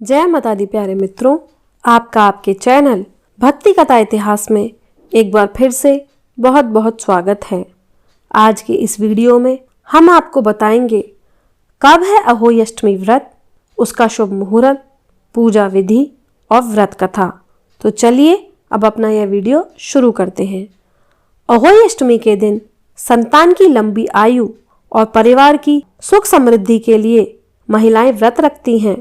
जय माता दी प्यारे मित्रों, आपका आपके चैनल भक्ति कथा इतिहास में एक बार फिर से बहुत बहुत स्वागत है। आज के इस वीडियो में हम आपको बताएंगे कब है अहोई अष्टमी व्रत, उसका शुभ मुहूर्त, पूजा विधि और व्रत कथा। तो चलिए अब अपना यह वीडियो शुरू करते हैं। अहोई अष्टमी के दिन संतान की लंबी आयु और परिवार की सुख समृद्धि के लिए महिलाएं व्रत रखती हैं।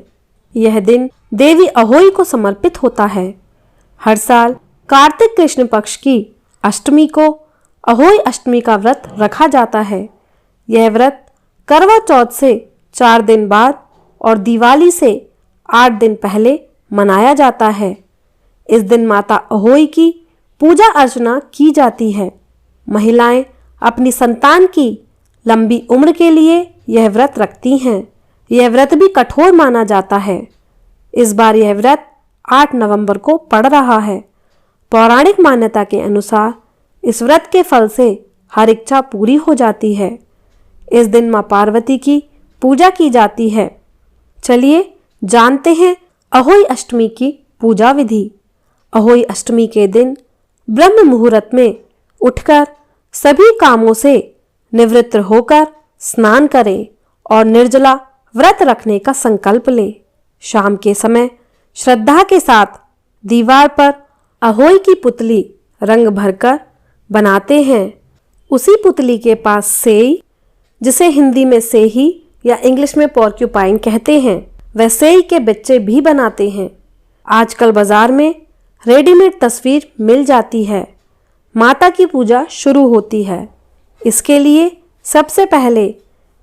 यह दिन देवी अहोई को समर्पित होता है। हर साल कार्तिक कृष्ण पक्ष की अष्टमी को अहोई अष्टमी का व्रत रखा जाता है। यह व्रत करवा चौथ से 4 दिन बाद और दिवाली से 8 दिन पहले मनाया जाता है। इस दिन माता अहोई की पूजा अर्चना की जाती है। महिलाएं अपनी संतान की लंबी उम्र के लिए यह व्रत रखती हैं। यह व्रत भी कठोर माना जाता है। इस बार यह व्रत 8 नवंबर को पड़ रहा है। पौराणिक मान्यता के अनुसार इस व्रत के फल से हर इच्छा पूरी हो जाती है। इस दिन मां पार्वती की पूजा की जाती है। चलिए जानते हैं अहोई अष्टमी की पूजा विधि। अहोई अष्टमी के दिन ब्रह्म मुहूर्त में उठकर सभी कामों से निवृत्त होकर स्नान करें और निर्जला व्रत रखने का संकल्प लें। शाम के समय श्रद्धा के साथ दीवार पर अहोई की पुतली रंग भरकर बनाते हैं। उसी पुतली के पास सेई, जिसे हिंदी में सेही या इंग्लिश में पॉर्क्यूपाइन कहते हैं, वह सेई के बच्चे भी बनाते हैं। आजकल बाजार में रेडीमेड तस्वीर मिल जाती है। माता की पूजा शुरू होती है। इसके लिए सबसे पहले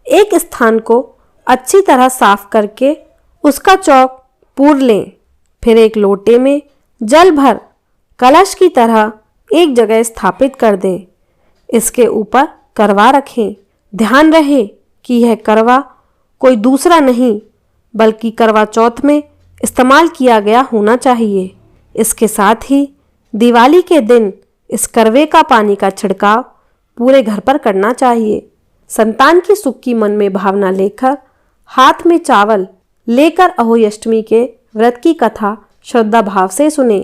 एक स्थान को अच्छी तरह साफ करके उसका चौक पूर लें। फिर एक लोटे में जल भर कलश की तरह एक जगह स्थापित कर दें। इसके ऊपर करवा रखें। ध्यान रहे कि यह करवा कोई दूसरा नहीं बल्कि करवा चौथ में इस्तेमाल किया गया होना चाहिए। इसके साथ ही दिवाली के दिन इस करवे का पानी का छिड़काव पूरे घर पर करना चाहिए। संतान की सुख की मन में भावना लेकर हाथ में चावल लेकर अहोई अष्टमी के व्रत की कथा श्रद्धा भाव से सुने।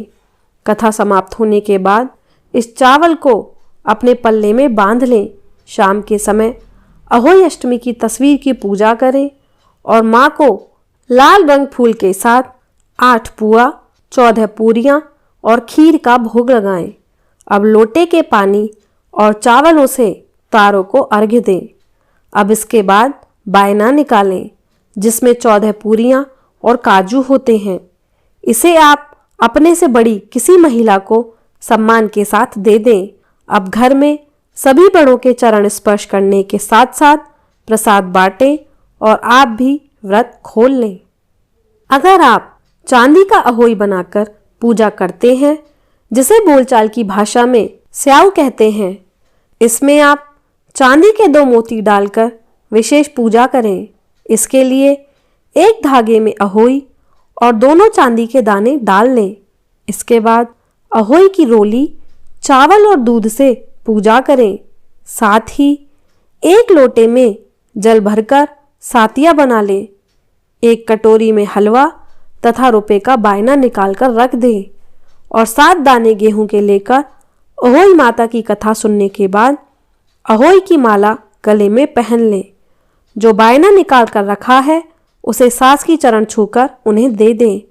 कथा समाप्त होने के बाद इस चावल को अपने पल्ले में बांध लें। शाम के समय अहोई अष्टमी की तस्वीर की पूजा करें और माँ को लाल रंग फूल के साथ 8 पुआ, 14 पूरियां और खीर का भोग लगाएं। अब लोटे के पानी और चावलों से तारों को अर्घ्य दें। अब इसके बाद बायना निकालें, जिसमें 14 पूरियां और काजू होते हैं। इसे आप अपने से बड़ी किसी महिला को सम्मान के साथ दे दें। अब घर में सभी बड़ों के चरण स्पर्श करने के साथ साथ प्रसाद बांटें और आप भी व्रत खोल लें। अगर आप चांदी का अहोई बनाकर पूजा करते हैं, जिसे बोलचाल की भाषा में स्याऊ कहते हैं, इसमें आप चांदी के 2 मोती डालकर विशेष पूजा करें। इसके लिए एक धागे में अहोई और दोनों चांदी के दाने डाल लें। इसके बाद अहोई की रोली चावल और दूध से पूजा करें। साथ ही एक लोटे में जल भरकर सातिया बना लें। एक कटोरी में हलवा तथा रुपए का बायना निकालकर रख दें और 7 दाने गेहूं के लेकर अहोई माता की कथा सुनने के बाद अहोई की माला गले में पहन लें। जो बायना निकाल कर रखा है उसे सास की चरण छूकर उन्हें दे दें।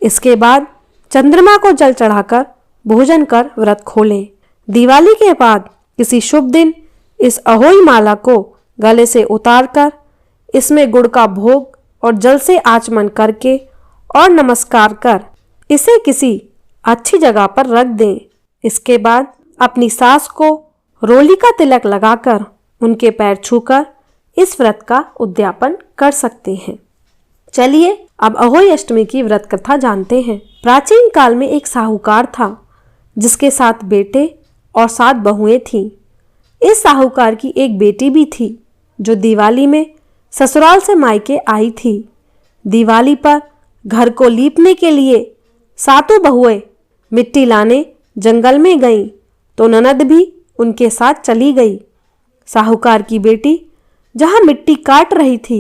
इसके बाद चंद्रमा को जल चढ़ाकर भोजन कर व्रत खोलें। दिवाली के बाद किसी शुभ दिन इस अहोई माला को गले से उतारकर इसमें गुड़ का भोग और जल से आचमन करके और नमस्कार कर इसे किसी अच्छी जगह पर रख दें। इसके बाद अपनी सास को रोली का तिलक लगाकर उनके पैर छूकर इस व्रत का उद्यापन कर सकते हैं। चलिए अब अहोई अष्टमी की व्रत कथा जानते हैं। प्राचीन काल में एक साहूकार था, जिसके 7 बेटे और 7 बहुएं थीं। इस साहूकार की एक बेटी भी थी, जो दिवाली में ससुराल से मायके आई थी। दिवाली पर घर को लीपने के लिए 7 बहुएं मिट्टी लाने जंगल में गईं, तो ननद भी उनके साथ चली गई। साहूकार की बेटी जहां मिट्टी काट रही थी,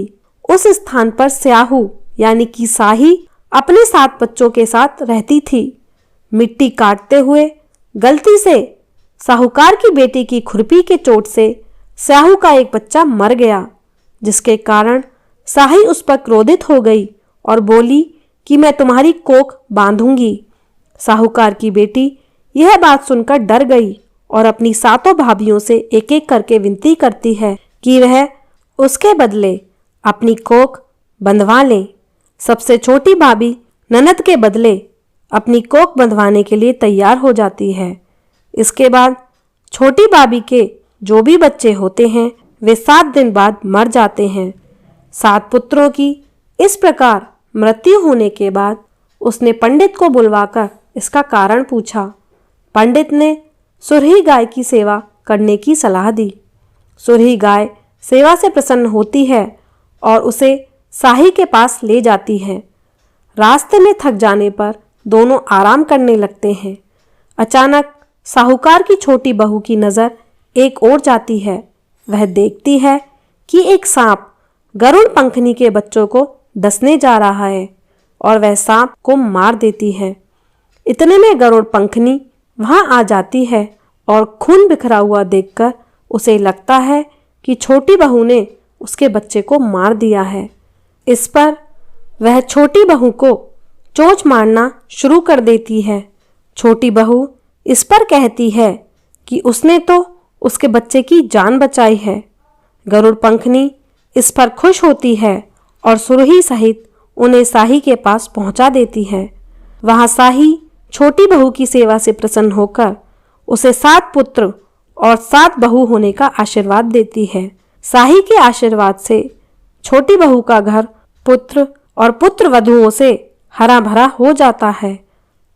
उस स्थान पर स्याहू यानी कि साही अपने 7 बच्चों के साथ रहती थी। मिट्टी काटते हुए गलती से साहूकार की बेटी की खुरपी के चोट से स्याहू का एक बच्चा मर गया, जिसके कारण साही उस पर क्रोधित हो गई और बोली कि मैं तुम्हारी कोख बांधूंगी। साहूकार की बेटी यह बात सुनकर डर गई और अपनी 7 भाभियों से एक एक करके विनती करती है कि वह उसके बदले अपनी कोख बंधवा लें। सबसे छोटी भाभी ननद के बदले अपनी कोख बंधवाने के लिए तैयार हो जाती है। इसके बाद छोटी भाभी के जो भी बच्चे होते हैं वे 7 दिन बाद मर जाते हैं। 7 पुत्रों की इस प्रकार मृत्यु होने के बाद उसने पंडित को बुलवाकर इसका कारण पूछा। पंडित ने सुरही गाय की सेवा करने की सलाह दी। सुरही गाय सेवा से प्रसन्न होती है और उसे साही के पास ले जाती है। रास्ते में थक जाने पर दोनों आराम करने लगते हैं। अचानक साहूकार की छोटी बहू की नज़र एक ओर जाती है। वह देखती है कि एक सांप गरुड़ पंखनी के बच्चों को डसने जा रहा है और वह सांप को मार देती है। इतने में गरुड़ पंखनी वहां आ जाती है और खून बिखरा हुआ देखकर उसे लगता है कि छोटी बहू ने उसके बच्चे को मार दिया है। इस पर वह छोटी बहू को चोंच मारना शुरू कर देती है। छोटी बहू इस पर कहती है कि उसने तो उसके बच्चे की जान बचाई है। गरुड़ पंखनी इस पर खुश होती है और सुरही सहित उन्हें साही के पास पहुंचा देती है। वहां साही छोटी बहू की सेवा से प्रसन्न होकर उसे 7 पुत्र और 7 बहू होने का आशीर्वाद देती है। साही के आशीर्वाद से छोटी बहू का घर पुत्र और पुत्र वधुओं से हरा भरा हो जाता है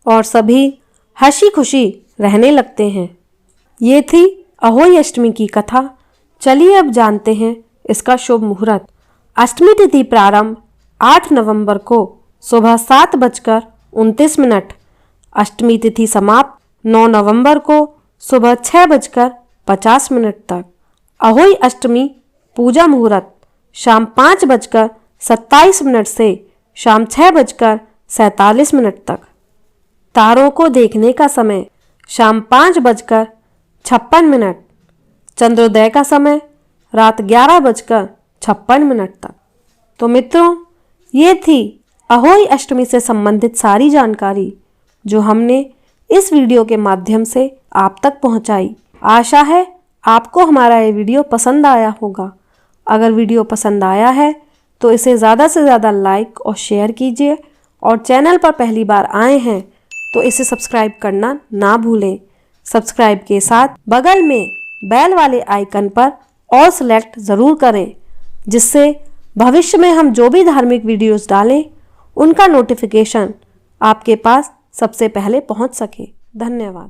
और सभी हंसी खुशी रहने लगते हैं। ये थी अहोई अष्टमी की कथा। चलिए अब जानते हैं इसका शुभ मुहूर्त। अष्टमी तिथि प्रारंभ 8 नवंबर को सुबह 7:29। अष्टमी तिथि समाप्त 9 नवंबर को सुबह 6:50 तक। अहोई अष्टमी पूजा मुहूर्त शाम 5:27 से शाम 6:47 तक। तारों को देखने का समय शाम 5:56। चंद्रोदय का समय रात 11:56 तक। तो मित्रों, ये थी अहोई अष्टमी से संबंधित सारी जानकारी जो हमने इस वीडियो के माध्यम से आप तक पहुंचाई। आशा है आपको हमारा ये वीडियो पसंद आया होगा। अगर वीडियो पसंद आया है तो इसे ज़्यादा से ज़्यादा लाइक और शेयर कीजिए और चैनल पर पहली बार आए हैं तो इसे सब्सक्राइब करना ना भूलें। सब्सक्राइब के साथ बगल में बेल वाले आइकन पर ऑल सेलेक्ट ज़रूर करें, जिससे भविष्य में हम जो भी धार्मिक वीडियोस डालें उनका नोटिफिकेशन आपके पास सबसे पहले पहुंच सके। धन्यवाद।